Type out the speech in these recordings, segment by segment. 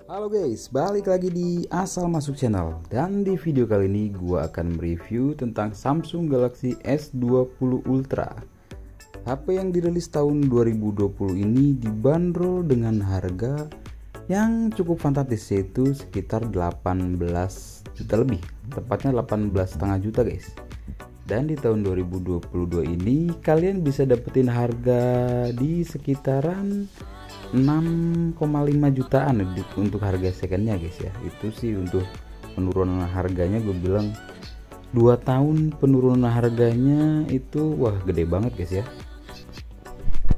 Halo guys, balik lagi di Asal Masuk Channel. Dan di video kali ini gua akan mereview tentang Samsung Galaxy S20 Ultra. HP yang dirilis tahun 2020 ini dibanderol dengan harga yang cukup fantastis, yaitu sekitar 18 juta lebih, tepatnya 18,5 juta guys. Dan di tahun 2022 ini kalian bisa dapetin harga di sekitaran 6,5 jutaan untuk harga secondnya guys ya. Itu sih untuk penurunan harganya, gue bilang 2 tahun penurunan harganya itu wah gede banget guys ya.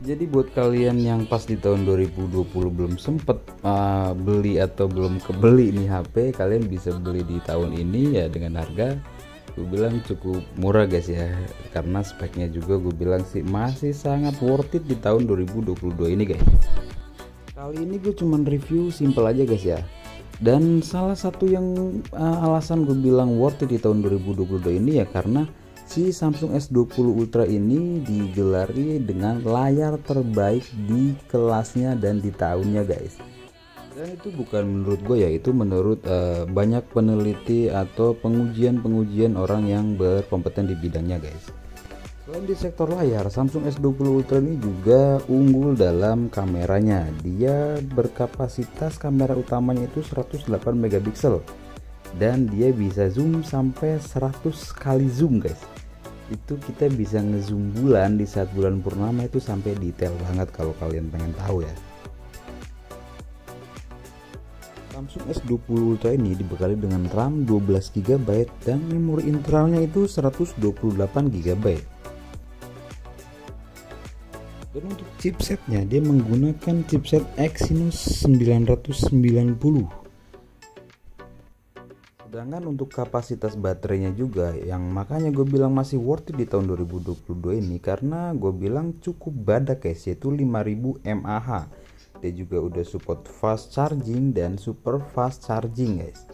Jadi buat kalian yang pas di tahun 2020 belum sempet beli atau belum kebeli nih HP, kalian bisa beli di tahun ini ya dengan harga gue bilang cukup murah guys ya, karena speknya juga gue bilang sih masih sangat worth it di tahun 2022 ini guys. Kali ini gue cuman review simple aja guys ya. Dan salah satu yang alasan gue bilang worth it di tahun 2022 ini ya karena si Samsung S20 Ultra ini digelari dengan layar terbaik di kelasnya dan di tahunnya guys. Dan itu bukan menurut gue ya, itu menurut banyak peneliti atau pengujian orang yang berkompeten di bidangnya guys. Selain di sektor layar, Samsung S20 Ultra ini juga unggul dalam kameranya. Dia berkapasitas kamera utamanya itu 108 megapiksel dan dia bisa zoom sampai 100 kali zoom guys. Itu kita bisa ngezoom bulan di saat bulan purnama itu sampai detail banget kalau kalian pengen tahu ya. Samsung S20 Ultra ini dibekali dengan RAM 12 GB dan memori internalnya itu 128 GB. Dan untuk chipsetnya dia menggunakan chipset Exynos 990. Sedangkan untuk kapasitas baterainya juga yang makanya gue bilang masih worth it di tahun 2022 ini karena gue bilang cukup badak guys, yaitu 5000 mAh. Dia juga udah support fast charging dan super fast charging guys.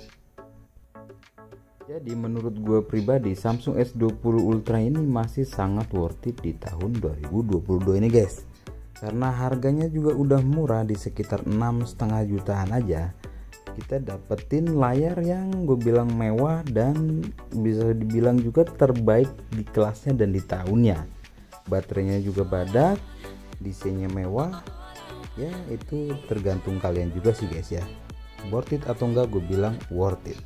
Jadi menurut gue pribadi Samsung S20 Ultra ini masih sangat worth it di tahun 2022 ini guys. Karena harganya juga udah murah di sekitar 6,5 jutaan aja. Kita dapetin layar yang gue bilang mewah dan bisa dibilang juga terbaik di kelasnya dan di tahunnya. Baterainya juga badak, desainnya mewah. Ya itu tergantung kalian juga sih guys ya. Worth it atau enggak, gue bilang worth it.